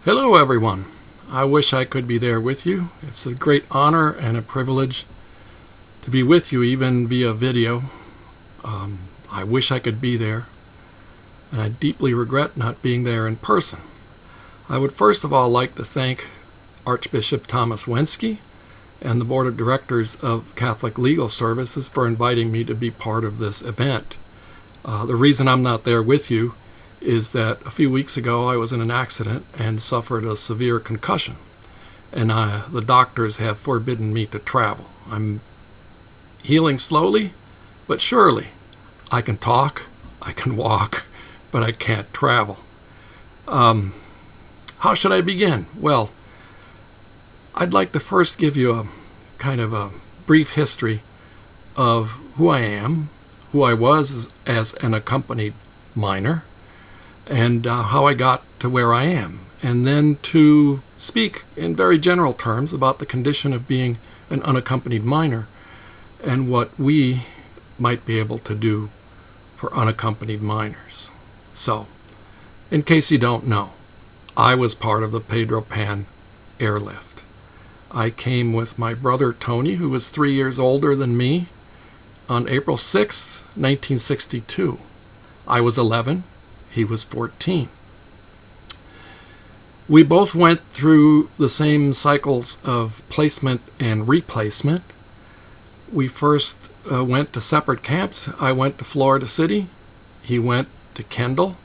Hello, everyone. I wish I could be there with you. It's a great honor and a privilege to be with you, even via video. I wish I could be there, and I deeply regret not being there in person. I would first of all like to thank Archbishop Thomas Wensky and the Board of Directors of Catholic Legal Services for inviting me to be part of this event. The reason I'm not there with you is that a few weeks ago I was in an accident and suffered a severe concussion, and the doctors have forbidden me to travel. I'm healing slowly, but surely. I can talk, I can walk, but I can't travel. How should I begin? Well, I'd like to first give you a kind of a brief history of who I am, who I was as an accompanied minor, and how I got to where I am, and then to speak in very general terms about the condition of being an unaccompanied minor and what we might be able to do for unaccompanied minors. So, in case you don't know, I was part of the Pedro Pan airlift. I came with my brother Tony, who was 3 years older than me, on April 6, 1962. I was 11. He was 14. We both went through the same cycles of placement and replacement. We first went to separate camps. I went to Florida City. He went to Kendall.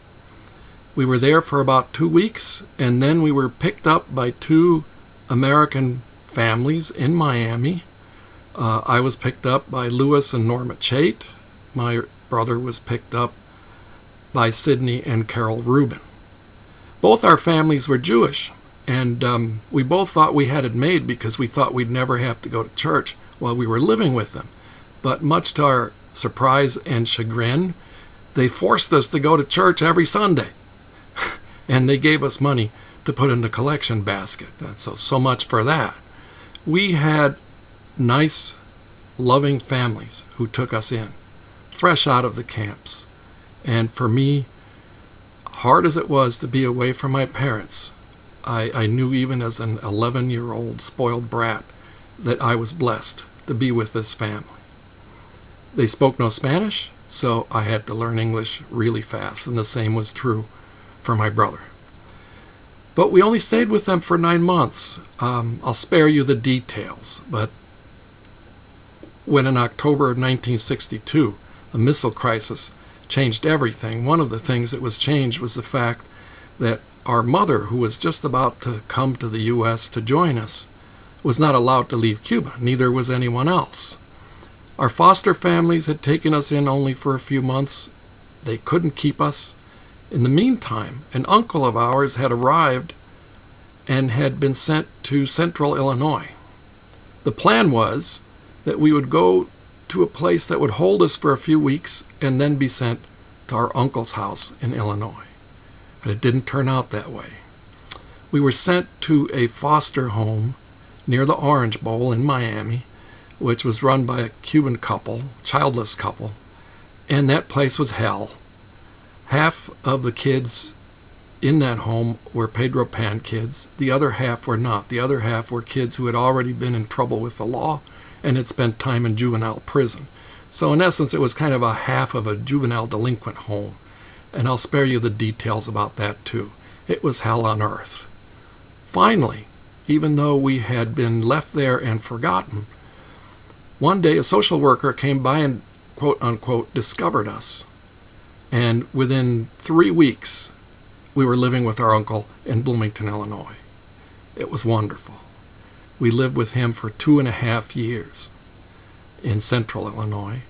We were there for about 2 weeks, and then we were picked up by two American families in Miami. I was picked up by Louis and Norma Chait. My brother was picked up by Sidney and Carol Rubin. Both our families were Jewish, and we both thought we had it made because we thought we'd never have to go to church while we were living with them. But much to our surprise and chagrin, they forced us to go to church every Sunday. And they gave us money to put in the collection basket. So much for that. We had nice, loving families who took us in, fresh out of the camps. And for me, hard as it was to be away from my parents, I knew even as an 11-year-old spoiled brat that I was blessed to be with this family. They spoke no Spanish, so I had to learn English really fast, and the same was true for my brother. But we only stayed with them for 9 months. I'll spare you the details, but when in October of 1962, the missile crisis changed everything, one of the things that was changed was the fact that our mother, who was just about to come to the U.S. to join us, was not allowed to leave Cuba. Neither was anyone else. Our foster families had taken us in only for a few months. They couldn't keep us. In the meantime, an uncle of ours had arrived and had been sent to Central Illinois. The plan was that we would go to a place that would hold us for a few weeks and then be sent to our uncle's house in Illinois. But it didn't turn out that way. We were sent to a foster home near the Orange Bowl in Miami, which was run by a Cuban couple, childless couple, and that place was hell. Half of the kids in that home were Pedro Pan kids. The other half were not. The other half were kids who had already been in trouble with the law and had spent time in juvenile prison. So in essence, it was kind of a half of a juvenile delinquent home. And I'll spare you the details about that too. It was hell on earth. Finally, even though we had been left there and forgotten, one day a social worker came by and quote-unquote discovered us. And within 3 weeks, we were living with our uncle in Bloomington, Illinois. It was wonderful. We lived with him for 2.5 years in Central Illinois,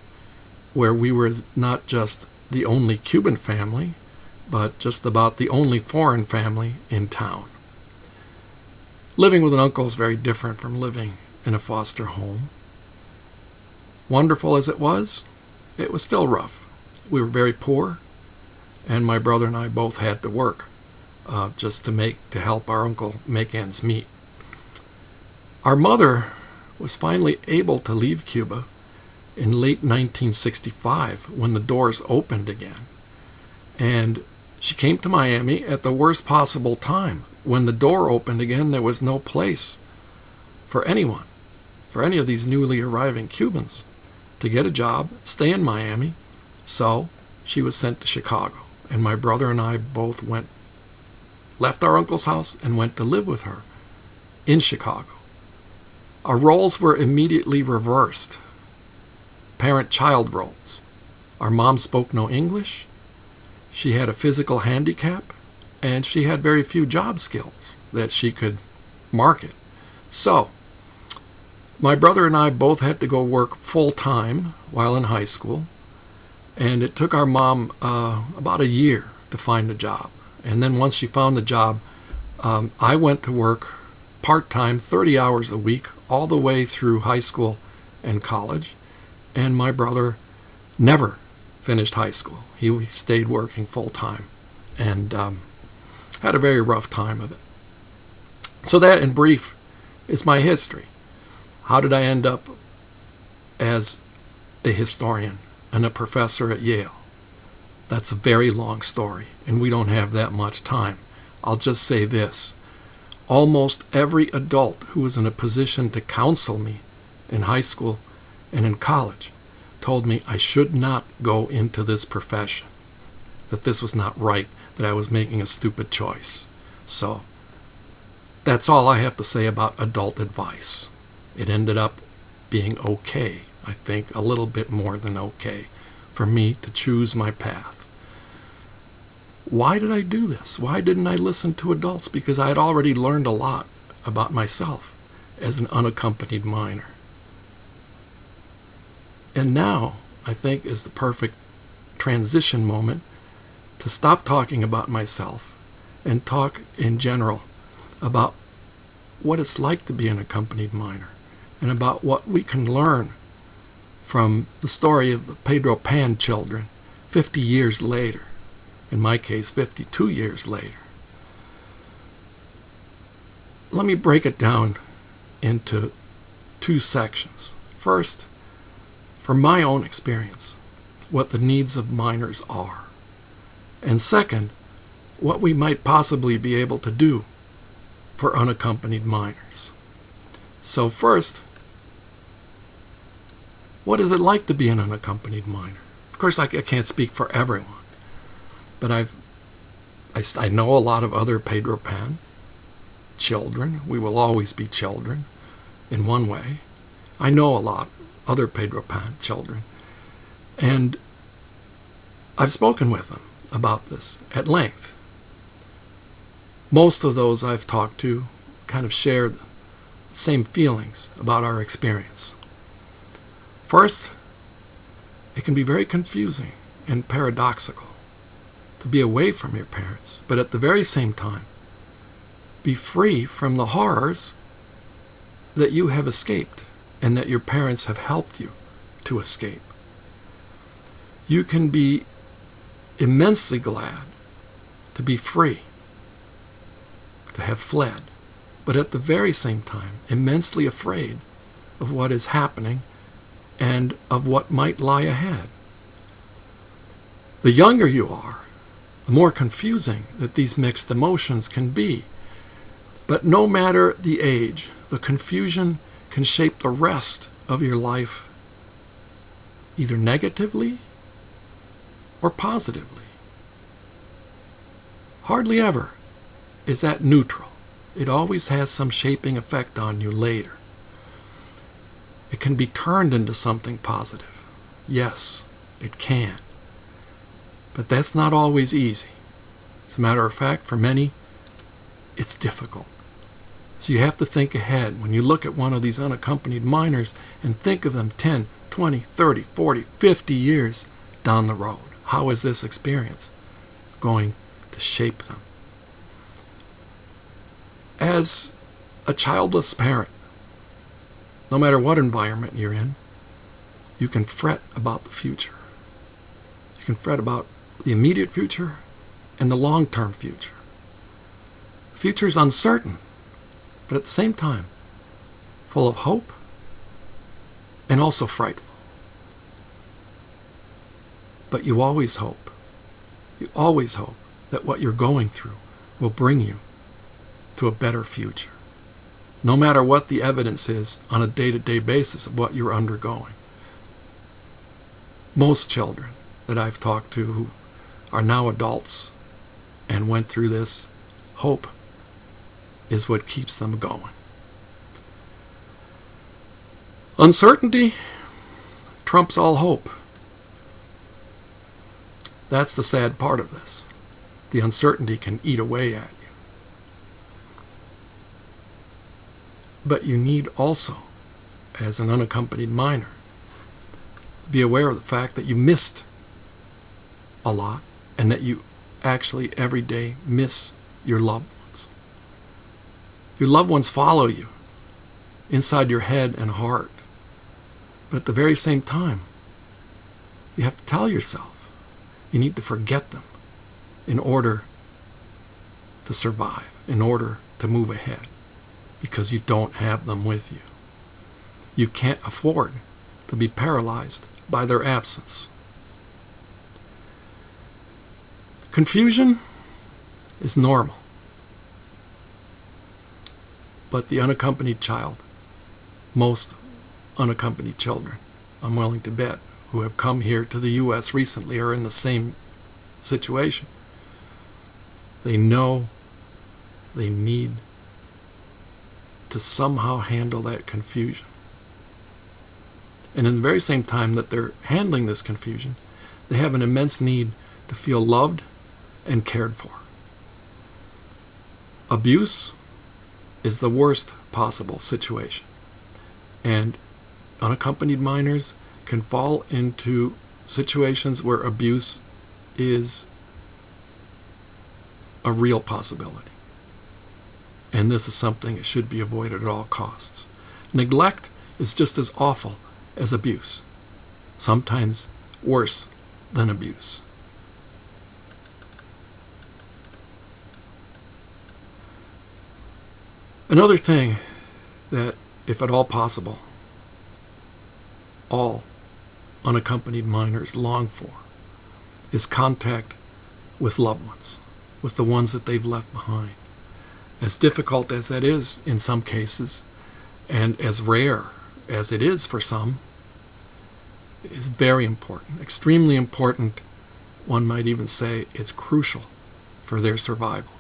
where we were not just the only Cuban family, but just about the only foreign family in town. Living with an uncle is very different from living in a foster home. Wonderful as it was still rough. We were very poor, and my brother and I both had to work just to help our uncle make ends meet. Our mother was finally able to leave Cuba in late 1965 when the doors opened again. And she came to Miami at the worst possible time when the door opened again, there was no place for anyone, for any of these newly arriving Cubans to get a job, stay in Miami. So she was sent to Chicago. And my brother and I both left our uncle's house and went to live with her in Chicago. Our roles were immediately reversed. Parent-child roles. Our mom spoke no English. She had a physical handicap, and she had very few job skills that she could market. So, my brother and I both had to go work full-time while in high school, and it took our mom about a year to find a job. And then once she found the job, I went to work part-time, 30 hours a week, all the way through high school and college. And my brother never finished high school. He stayed working full-time and had a very rough time of it. So that, in brief, is my history. How did I end up as a historian and a professor at Yale? That's a very long story, and we don't have that much time. I'll just say this. Almost every adult who was in a position to counsel me in high school and in college told me I should not go into this profession, that this was not right, that I was making a stupid choice. So that's all I have to say about adult advice. It ended up being okay, I think, a little bit more than okay, for me to choose my path. Why did I do this? Why didn't I listen to adults? Because I had already learned a lot about myself as an unaccompanied minor. And now, I think, is the perfect transition moment to stop talking about myself and talk in general about what it's like to be an accompanied minor and about what we can learn from the story of the Pedro Pan children 50 years later. In my case, 52 years later. Let me break it down into two sections. First, from my own experience, what the needs of minors are. And second, what we might possibly be able to do for unaccompanied minors. So first, what is it like to be an unaccompanied minor? Of course, I can't speak for everyone. But I know a lot of other Pedro Pan children. We will always be children in one way. I know a lot other Pedro Pan children. And I've spoken with them about this at length. Most of those I've talked to kind of share the same feelings about our experience. First, it can be very confusing and paradoxical to be away from your parents, but at the very same time, be free from the horrors that you have escaped and that your parents have helped you to escape. You can be immensely glad to be free, to have fled, but at the very same time, immensely afraid of what is happening and of what might lie ahead. The younger you are, the more confusing that these mixed emotions can be. But no matter the age, the confusion can shape the rest of your life either negatively or positively. Hardly ever is that neutral. It always has some shaping effect on you later. It can be turned into something positive. Yes, it can. But that's not always easy. As a matter of fact, for many, it's difficult. So you have to think ahead when you look at one of these unaccompanied minors and think of them 10, 20, 30, 40, 50 years down the road. How is this experience going to shape them? As a childless parent, no matter what environment you're in, you can fret about the future. You can fret about the immediate future and the long-term future. The future is uncertain, but at the same time, full of hope and also frightful. But you always hope that what you're going through will bring you to a better future, no matter what the evidence is on a day-to-day basis of what you're undergoing. Most children that I've talked to who are now adults and went through this, hope is what keeps them going. Uncertainty trumps all hope. That's the sad part of this. The uncertainty can eat away at you. But you need also, as an unaccompanied minor, to be aware of the fact that you missed a lot and that you actually every day miss your loved ones. Your loved ones follow you inside your head and heart. But at the very same time, you have to tell yourself you need to forget them in order to survive, in order to move ahead, because you don't have them with you. You can't afford to be paralyzed by their absence. Confusion is normal, but the unaccompanied child, most unaccompanied children, I'm willing to bet, who have come here to the U.S. recently are in the same situation. They know they need to somehow handle that confusion. And in the very same time that they're handling this confusion, they have an immense need to feel loved and cared for. Abuse is the worst possible situation. And unaccompanied minors can fall into situations where abuse is a real possibility. And this is something that should be avoided at all costs. Neglect is just as awful as abuse, sometimes worse than abuse. Another thing that, if at all possible, all unaccompanied minors long for is contact with loved ones, with the ones that they've left behind. As difficult as that is in some cases, and as rare as it is for some, it is very important, extremely important. One might even say it's crucial for their survival.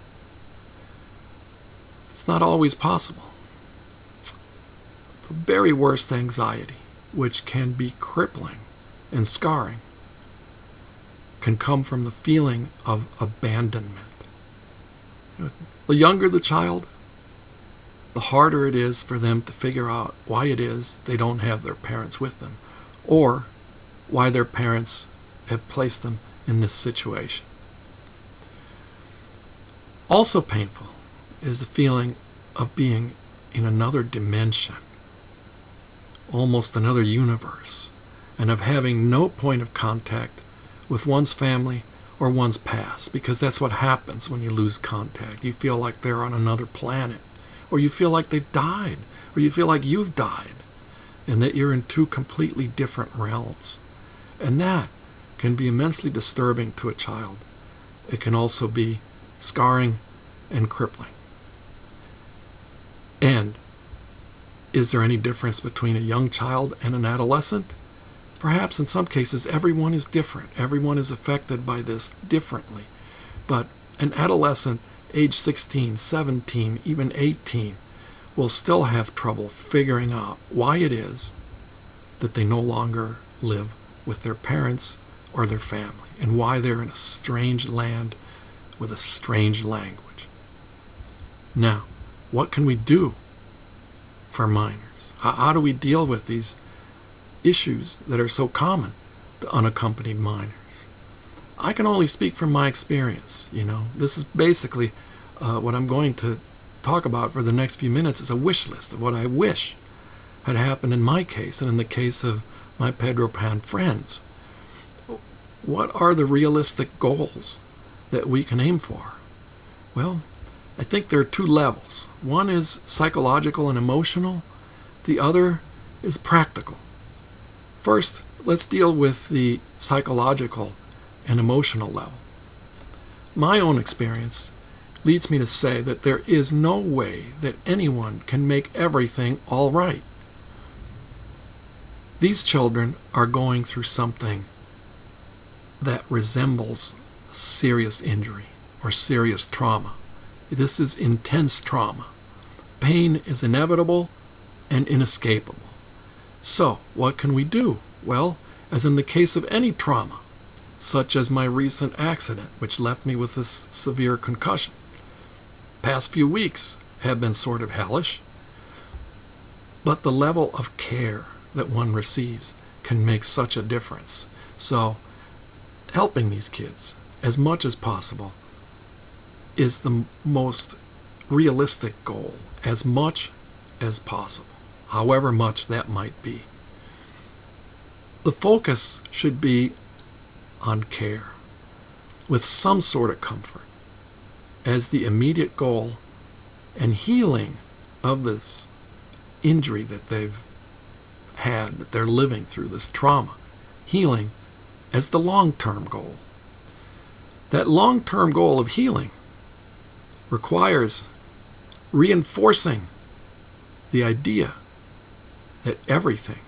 It's not always possible. The very worst anxiety, which can be crippling and scarring, can come from the feeling of abandonment. The younger the child, the harder it is for them to figure out why it is they don't have their parents with them, or why their parents have placed them in this situation. Also painful is the feeling of being in another dimension, almost another universe, and of having no point of contact with one's family or one's past, because that's what happens when you lose contact. You feel like they're on another planet, or you feel like they've died, or you feel like you've died, and that you're in two completely different realms. And that can be immensely disturbing to a child. It can also be scarring and crippling. And is there any difference between a young child and an adolescent? Perhaps in some cases everyone is different. Everyone is affected by this differently. But an adolescent, age 16, 17, even 18, will still have trouble figuring out why it is that they no longer live with their parents or their family, and why they're in a strange land with a strange language. Now, what can we do for minors? How do we deal with these issues that are so common to unaccompanied minors? I can only speak from my experience. This is basically what I'm going to talk about for the next few minutes is a wish list of what I wish had happened in my case and in the case of my Pedro Pan friends. What are the realistic goals that we can aim for? Well, I think there are two levels. One is psychological and emotional. The other is practical. First, let's deal with the psychological and emotional level. My own experience leads me to say that there is no way that anyone can make everything all right. These children are going through something that resembles serious injury or serious trauma. This is intense trauma. Pain is inevitable and inescapable. So, what can we do? Well, as in the case of any trauma, such as my recent accident, which left me with this severe concussion. Past few weeks have been sort of hellish, but the level of care that one receives can make such a difference. So, helping these kids as much as possible is the most realistic goal, as much as possible, however much that might be. The focus should be on care, with some sort of comfort, as the immediate goal, and healing of this injury that they've had, that they're living through, this trauma. Healing as the long-term goal. That long-term goal of healing requires reinforcing the idea that everything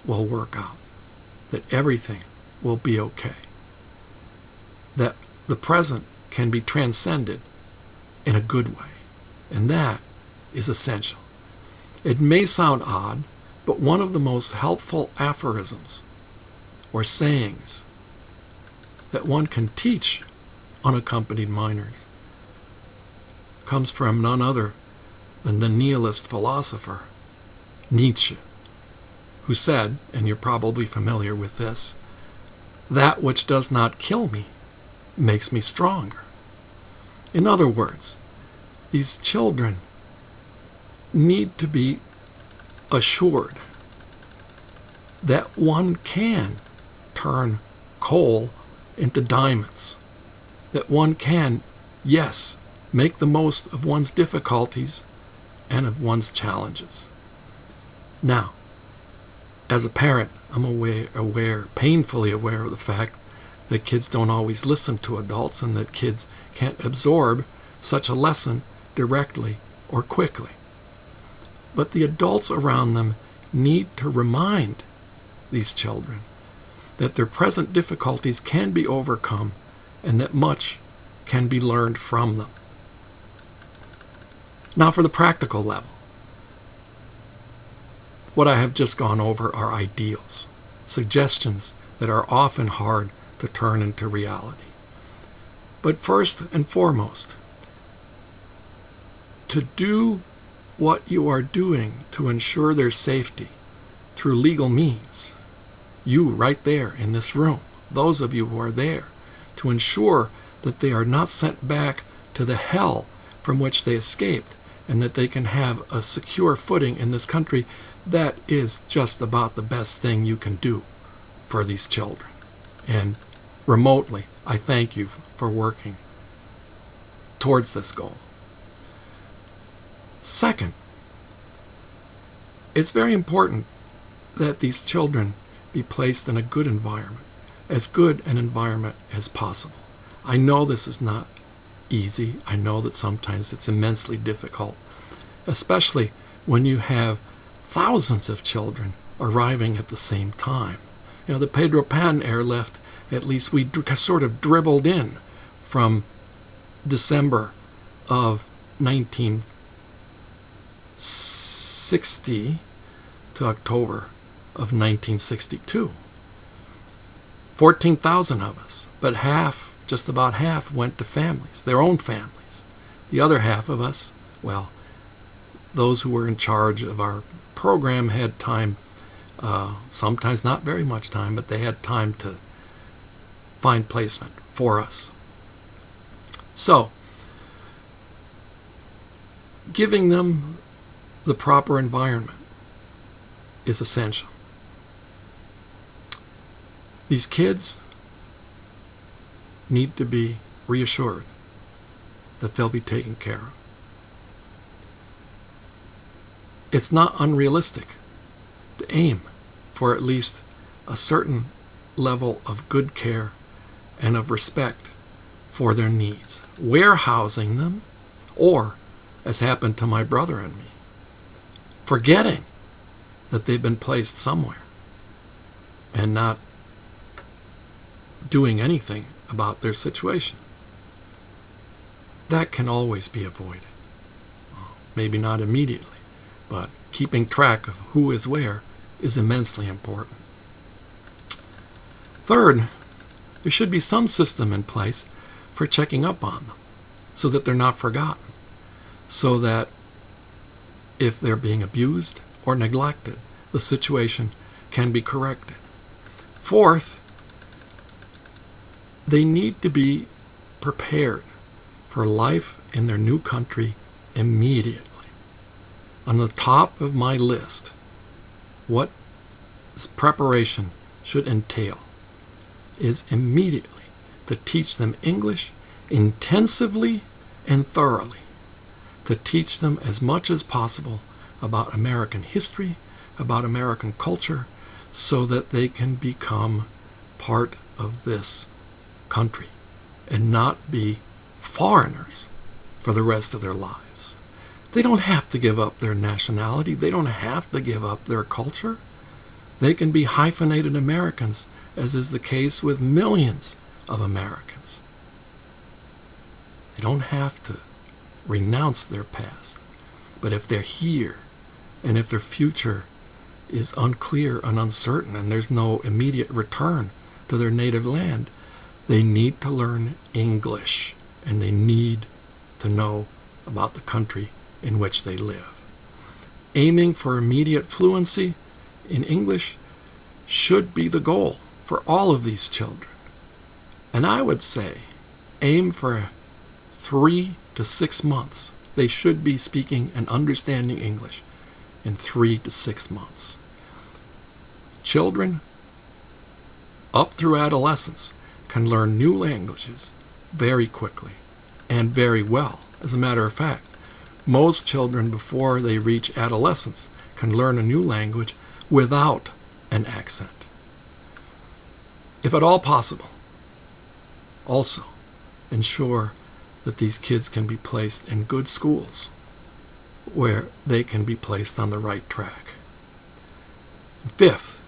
will work out, that everything will be okay, that the present can be transcended in a good way, and that is essential. It may sound odd, but one of the most helpful aphorisms or sayings that one can teach unaccompanied minors comes from none other than the nihilist philosopher Nietzsche, who said, and you're probably familiar with this, "That which does not kill me makes me stronger." In other words, these children need to be assured that one can turn coal into diamonds, that one can, yes, make the most of one's difficulties and of one's challenges. Now, as a parent, I'm aware, painfully aware of the fact that kids don't always listen to adults and that kids can't absorb such a lesson directly or quickly. But the adults around them need to remind these children that their present difficulties can be overcome and that much can be learned from them. Now for the practical level. What I have just gone over are ideals, suggestions that are often hard to turn into reality. But first and foremost, to do what you are doing to ensure their safety through legal means, you right there in this room, those of you who are there, to ensure that they are not sent back to the hell from which they escaped and that they can have a secure footing in this country, that is just about the best thing you can do for these children. And remotely, I thank you for working towards this goal. Second, it's very important that these children be placed in a good environment, as good an environment as possible. I know this is not easy. I know that sometimes it's immensely difficult, especially when you have thousands of children arriving at the same time. You know, the Pedro Pan airlift, at least we sort of dribbled in from December of 1960 to October of 1962. 14,000 of us, but half, just about half, went to families, their own families. The other half of us, well, those who were in charge of our program had time, sometimes not very much time, but they had time to find placement for us. So, giving them the proper environment is essential. These kids need to be reassured that they'll be taken care of. It's not unrealistic to aim for at least a certain level of good care and of respect for their needs, warehousing them, or, as happened to my brother and me, forgetting that they've been placed somewhere and not doing anything about their situation. That can always be avoided. Maybe not immediately, but keeping track of who is where is immensely important. Third, there should be some system in place for checking up on them so that they're not forgotten, so that if they're being abused or neglected, the situation can be corrected. Fourth, they need to be prepared for life in their new country immediately. On the top of my list, what preparation should entail is immediately to teach them English intensively and thoroughly, to teach them as much as possible about American history, about American culture, so that they can become part of this country and not be foreigners for the rest of their lives. They don't have to give up their nationality. They don't have to give up their culture. They can be hyphenated Americans, as is the case with millions of Americans. They don't have to renounce their past. But if they're here, and if their future is unclear and uncertain, and there's no immediate return to their native land, they need to learn English, and they need to know about the country in which they live. Aiming for immediate fluency in English should be the goal for all of these children. And I would say aim for 3 to 6 months. They should be speaking and understanding English in 3 to 6 months. Children up through adolescence can learn new languages very quickly and very well. As a matter of fact, most children before they reach adolescence can learn a new language without an accent. If at all possible, also ensure that these kids can be placed in good schools where they can be placed on the right track. Fifth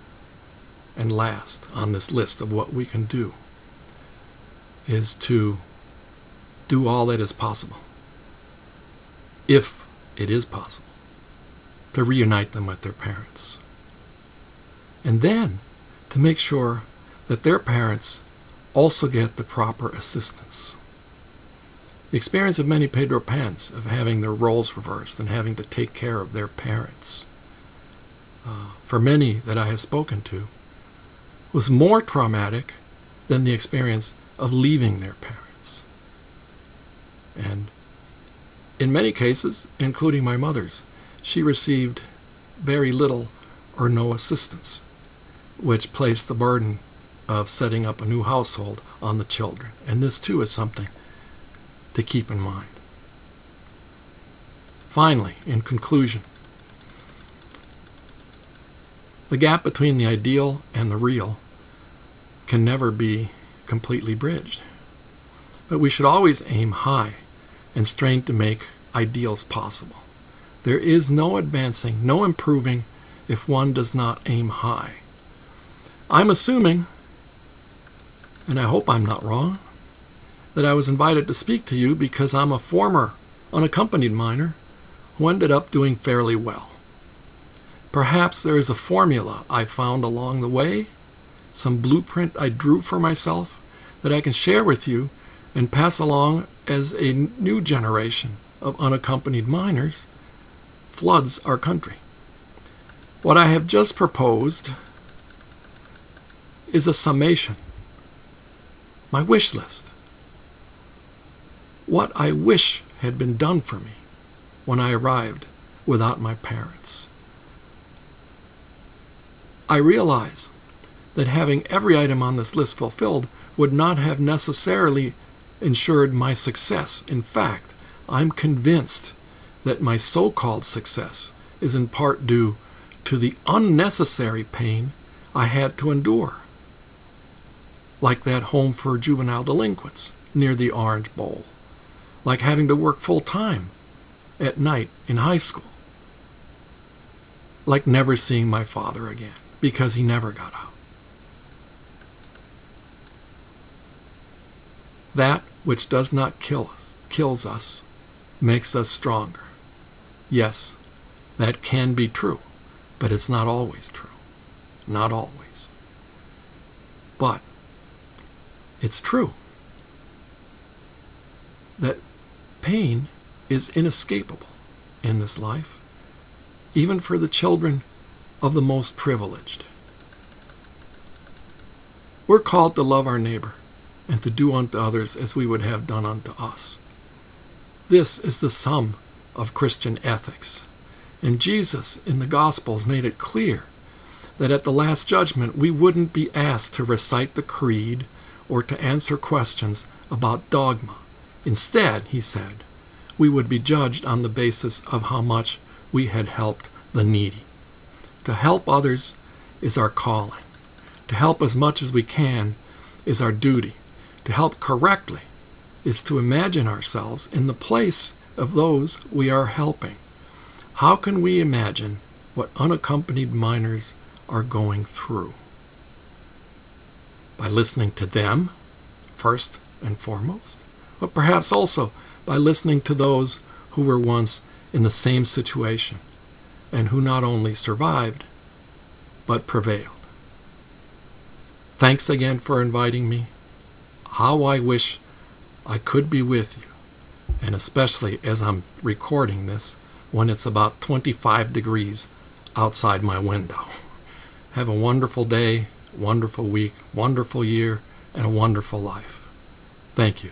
and last on this list of what we can do is to do all that is possible, if it is possible, to reunite them with their parents. And then to make sure that their parents also get the proper assistance. The experience of many Pedro Pans of having their roles reversed and having to take care of their parents, for many that I have spoken to, was more traumatic than the experience of leaving their parents. And in many cases, including my mother's, she received very little or no assistance, which placed the burden of setting up a new household on the children. And this too is something to keep in mind. Finally, in conclusion, the gap between the ideal and the real can never be completely bridged. But we should always aim high and strain to make ideals possible. There is no advancing, no improving if one does not aim high. I'm assuming, and I hope I'm not wrong, that I was invited to speak to you because I'm a former unaccompanied minor who ended up doing fairly well. Perhaps there is a formula I found along the way, some blueprint I drew for myself that I can share with you and pass along as a new generation of unaccompanied minors floods our country. What I have just proposed is a summation, my wish list. What I wish had been done for me when I arrived without my parents. I realize that having every item on this list fulfilled would not have necessarily ensured my success. In fact, I'm convinced that my so-called success is in part due to the unnecessary pain I had to endure, like that home for juvenile delinquents, near the Orange Bowl, like having to work full time at night in high school, like never seeing my father again because he never got out. That which does not kill us, kills us, makes us stronger. Yes, that can be true, but it's not always true. Not always. But it's true that pain is inescapable in this life, even for the children of the most privileged. We're called to love our neighbor and to do unto others as we would have done unto us. This is the sum of Christian ethics. And Jesus in the Gospels made it clear that at the Last Judgment we wouldn't be asked to recite the creed or to answer questions about dogma. Instead, he said, we would be judged on the basis of how much we had helped the needy. To help others is our calling. To help as much as we can is our duty. To help correctly is to imagine ourselves in the place of those we are helping. How can we imagine what unaccompanied minors are going through? By listening to them, first and foremost, but perhaps also by listening to those who were once in the same situation and who not only survived, but prevailed. Thanks again for inviting me. How I wish I could be with you, and especially as I'm recording this when it's about 25 degrees outside my window. Have a wonderful day, wonderful week, wonderful year, and a wonderful life. Thank you.